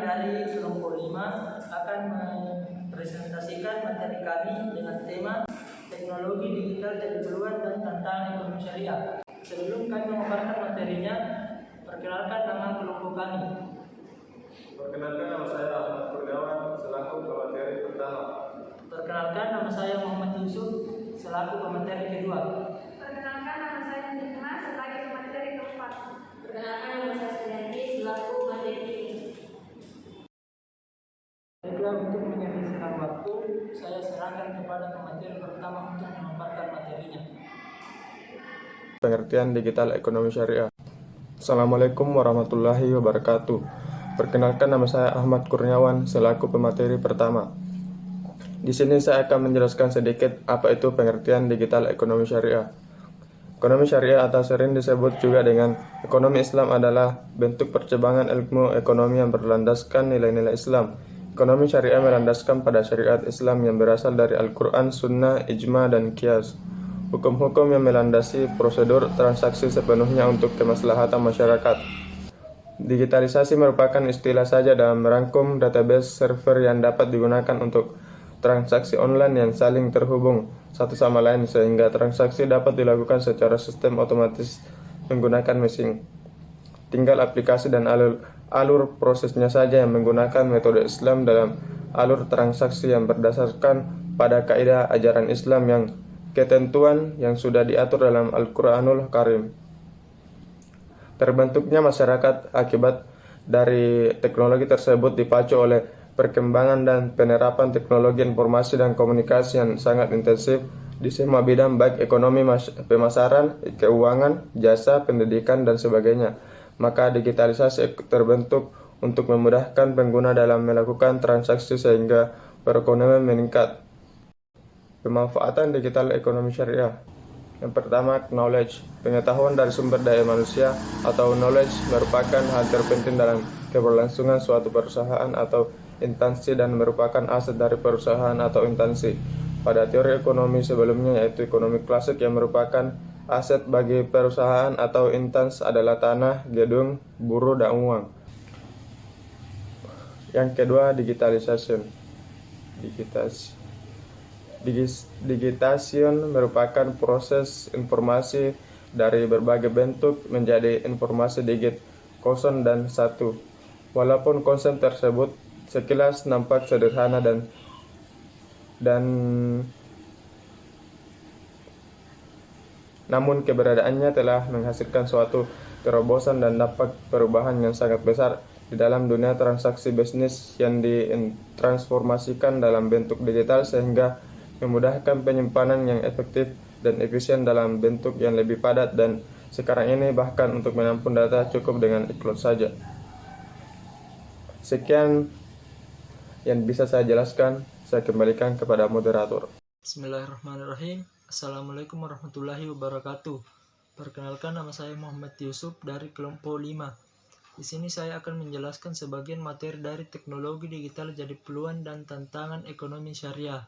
dari kelompok 5 akan mempresentasikan materi kami dengan tema teknologi digital jadi peluang dan tantangan ekonomi syariah. Sebelum kami memaparkan materinya, perkenalkan nama kelompok kami. Perkenalkan, nama saya Ahmad Kurniawan selaku pemateri pertama. Perkenalkan, nama saya Muhammad Yusuf selaku pemateri kedua. Perkenalkan, nama saya Nidma sebagai pemateri keempat. Perkenalkan, nama saya Sulianti selaku materi ketiga. Baiklah, untuk menghabiskan waktu, saya serahkan kepada pemateri pertama untuk memaparkan materinya. Pengertian digital ekonomi syariah. Assalamualaikum warahmatullahi wabarakatuh. Perkenalkan, nama saya Ahmad Kurniawan selaku pemateri pertama. Di sini saya akan menjelaskan sedikit apa itu pengertian digital ekonomi syariah. Ekonomi syariah atau sering disebut juga dengan ekonomi Islam adalah bentuk perkembangan ilmu ekonomi yang berlandaskan nilai-nilai Islam. Ekonomi syariah melandaskan pada syariat Islam yang berasal dari Al-Quran, Sunnah, Ijma, dan Qiyas. Hukum-hukum yang melandasi prosedur transaksi sepenuhnya untuk kemaslahatan masyarakat. Digitalisasi merupakan istilah saja dalam merangkum database server yang dapat digunakan untuk transaksi online yang saling terhubung satu sama lain sehingga transaksi dapat dilakukan secara sistem otomatis menggunakan mesin. Tinggal aplikasi dan alur prosesnya saja yang menggunakan metode Islam dalam alur transaksi yang berdasarkan pada kaidah ajaran Islam yang ketentuan yang sudah diatur dalam Al-Quranul Karim. Terbentuknya masyarakat akibat dari teknologi tersebut dipacu oleh perkembangan dan penerapan teknologi informasi dan komunikasi yang sangat intensif di semua bidang baik ekonomi, pemasaran, keuangan, jasa, pendidikan, dan sebagainya. Maka digitalisasi terbentuk untuk memudahkan pengguna dalam melakukan transaksi sehingga perekonomian meningkat. Pemanfaatan digital ekonomi syariah. Yang pertama, knowledge. Pengetahuan dari sumber daya manusia atau knowledge merupakan hal terpenting dalam keberlangsungan suatu perusahaan atau instansi dan merupakan aset dari perusahaan atau instansi. Pada teori ekonomi sebelumnya, yaitu ekonomi klasik, yang merupakan aset bagi perusahaan atau instansi adalah tanah, gedung, buruh, dan uang. Yang kedua, digitalisasi. Digitasi merupakan proses informasi dari berbagai bentuk menjadi informasi digit, kosong dan satu. Walaupun konsep tersebut sekilas nampak sederhana dan namun keberadaannya telah menghasilkan suatu terobosan dan dapat perubahan yang sangat besar di dalam dunia transaksi bisnis yang ditransformasikan dalam bentuk digital sehingga memudahkan penyimpanan yang efektif dan efisien dalam bentuk yang lebih padat dan sekarang ini bahkan untuk menampung data cukup dengan iCloud saja. Sekian yang bisa saya jelaskan, saya kembalikan kepada moderator. Bismillahirrahmanirrahim. Assalamualaikum warahmatullahi wabarakatuh. Perkenalkan, nama saya Muhammad Yusuf dari kelompok 5. Di sini saya akan menjelaskan sebagian materi dari teknologi digital jadi peluang dan tantangan ekonomi syariah.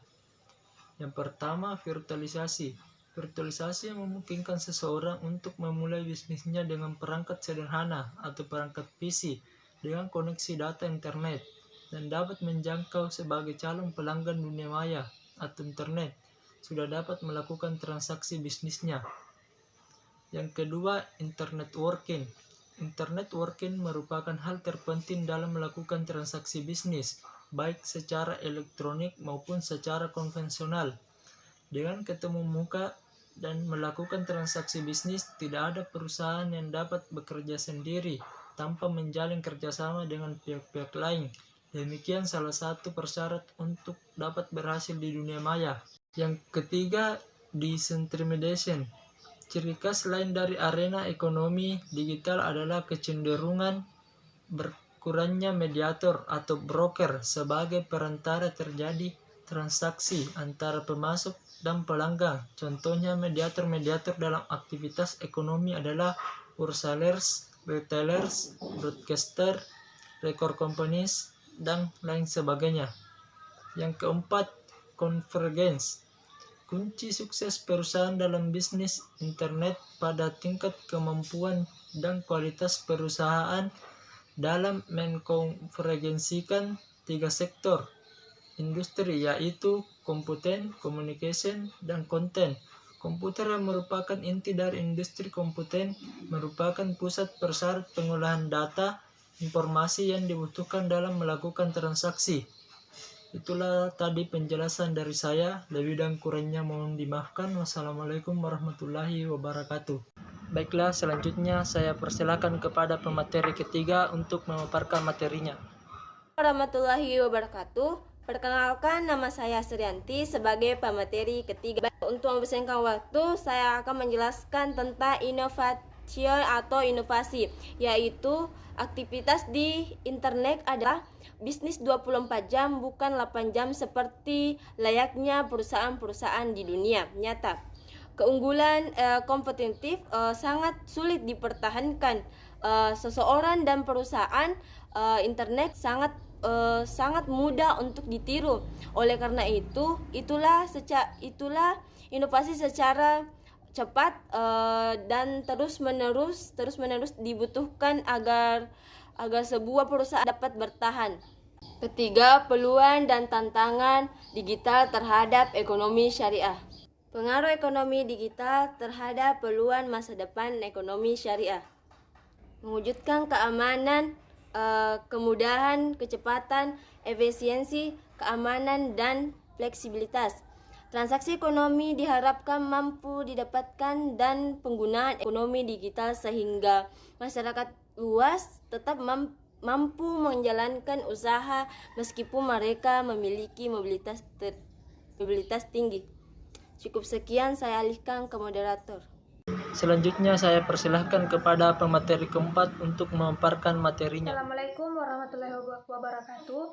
Yang pertama, virtualisasi. Virtualisasi yang memungkinkan seseorang untuk memulai bisnisnya dengan perangkat sederhana atau perangkat PC dengan koneksi data internet dan dapat menjangkau sebagai calon pelanggan dunia maya atau internet sudah dapat melakukan transaksi bisnisnya. Yang kedua, internet working. Internet working merupakan hal terpenting dalam melakukan transaksi bisnis, baik secara elektronik maupun secara konvensional. Dengan ketemu muka dan melakukan transaksi bisnis, tidak ada perusahaan yang dapat bekerja sendiri tanpa menjalin kerjasama dengan pihak-pihak lain. Demikian salah satu persyarat untuk dapat berhasil di dunia maya. Yang ketiga, disintermediation. Ciri khas lain dari arena ekonomi digital adalah kecenderungan berkurangnya mediator atau broker sebagai perantara terjadi transaksi antara pemasok dan pelanggan. Contohnya mediator-mediator dalam aktivitas ekonomi adalah wholesalers, retailers, broadcaster, record companies, dan lain sebagainya. Yang keempat, convergence. Kunci sukses perusahaan dalam bisnis internet pada tingkat kemampuan dan kualitas perusahaan dalam mengkonvergensikan 3 sektor industri, yaitu komputer, communication, dan konten. Komputer yang merupakan inti dari industri komputer merupakan pusat persyarat pengolahan data informasi yang dibutuhkan dalam melakukan transaksi. Itulah tadi penjelasan dari saya, lebih dan kurangnya mohon dimaafkan. Wassalamualaikum warahmatullahi wabarakatuh. Baiklah, selanjutnya saya persilakan kepada pemateri ketiga untuk memaparkan materinya. Warahmatullahi wabarakatuh. Perkenalkan, nama saya Srianti sebagai pemateri ketiga. Untuk mempersingkat waktu, saya akan menjelaskan tentang inovasi atau inovasi, yaitu aktivitas di internet adalah bisnis 24 jam bukan 8 jam seperti layaknya perusahaan-perusahaan di dunia nyata. Keunggulan kompetitif sangat sulit dipertahankan. Seseorang dan perusahaan internet sangat mudah untuk ditiru. Oleh karena itulah inovasi secara cepat dan terus menerus dibutuhkan agar sebuah perusahaan dapat bertahan. Ketiga, peluang dan tantangan digital terhadap ekonomi syariah. Pengaruh ekonomi digital terhadap peluang masa depan ekonomi syariah. Mewujudkan keamanan, kemudahan, kecepatan, efisiensi, keamanan, dan fleksibilitas. Transaksi ekonomi diharapkan mampu didapatkan dan penggunaan ekonomi digital sehingga masyarakat luas tetap mampu menjalankan usaha meskipun mereka memiliki mobilitas tinggi. Cukup sekian, saya alihkan ke moderator. Selanjutnya saya persilahkan kepada pemateri keempat untuk memaparkan materinya. Assalamualaikum warahmatullahi wabarakatuh.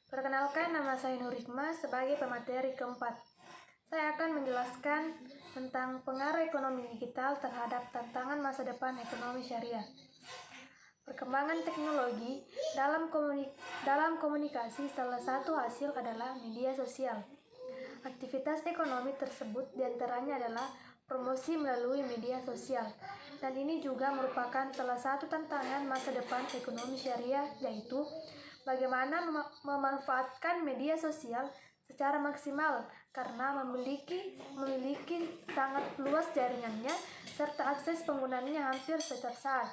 Perkenalkan, nama saya Nur Hikmah sebagai pemateri keempat. Saya akan menjelaskan tentang pengaruh ekonomi digital terhadap tantangan masa depan ekonomi syariah. Perkembangan teknologi dalam komunikasi, salah satu hasil adalah media sosial. Aktivitas ekonomi tersebut diantaranya adalah promosi melalui media sosial, dan ini juga merupakan salah satu tantangan masa depan ekonomi syariah, yaitu bagaimana memanfaatkan media sosial secara maksimal karena memiliki sangat luas jaringannya serta akses penggunaannya hampir setiap saat.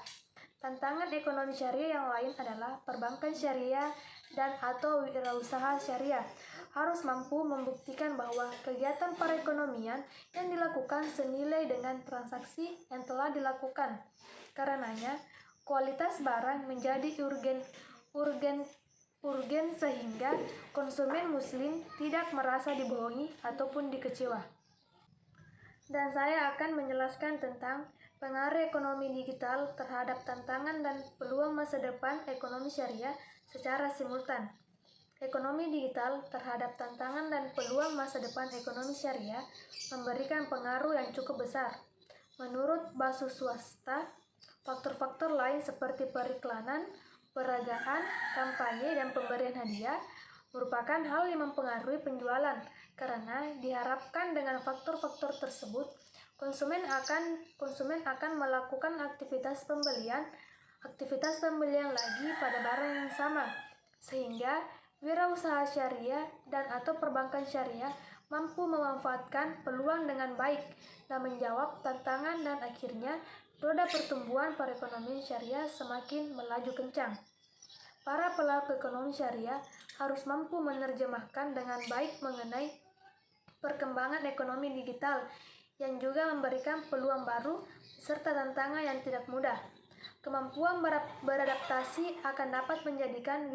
Tantangan ekonomi syariah yang lain adalah perbankan syariah dan atau wirausaha syariah harus mampu membuktikan bahwa kegiatan perekonomian yang dilakukan senilai dengan transaksi yang telah dilakukan. Karenanya, kualitas barang menjadi urgen sehingga konsumen muslim tidak merasa dibohongi ataupun dikecewa. Dan saya akan menjelaskan tentang pengaruh ekonomi digital terhadap tantangan dan peluang masa depan ekonomi syariah secara simultan. Ekonomi digital terhadap tantangan dan peluang masa depan ekonomi syariah memberikan pengaruh yang cukup besar. Menurut Basu Swasta, faktor-faktor lain seperti periklanan, peragaan, kampanye, dan pemberian hadiah merupakan hal yang mempengaruhi penjualan, karena diharapkan dengan faktor-faktor tersebut konsumen akan melakukan aktivitas pembelian lagi pada barang yang sama, sehingga wirausaha syariah dan atau perbankan syariah mampu memanfaatkan peluang dengan baik dan menjawab tantangan, dan akhirnya roda pertumbuhan perekonomian syariah semakin melaju kencang. Para pelaku ekonomi syariah harus mampu menerjemahkan dengan baik mengenai perkembangan ekonomi digital yang juga memberikan peluang baru serta tantangan yang tidak mudah. Kemampuan beradaptasi akan dapat menjadikan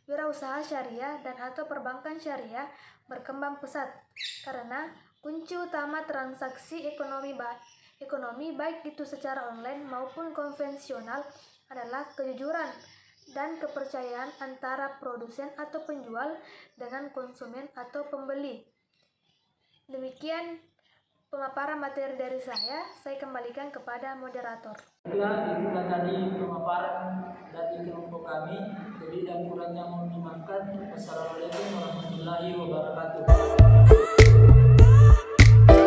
wirausaha syariah dan atau perbankan syariah berkembang pesat, karena kunci utama transaksi ekonomi baik itu secara online maupun konvensional adalah kejujuran dan kepercayaan antara produsen atau penjual dengan konsumen atau pembeli. Demikian pemaparan materi dari saya kembalikan kepada moderator. Itulah tadi pemaparan dari kelompok kami. Jadi dan kurangnya mohon dimaafkan. Wassalamualaikum warahmatullahi wabarakatuh.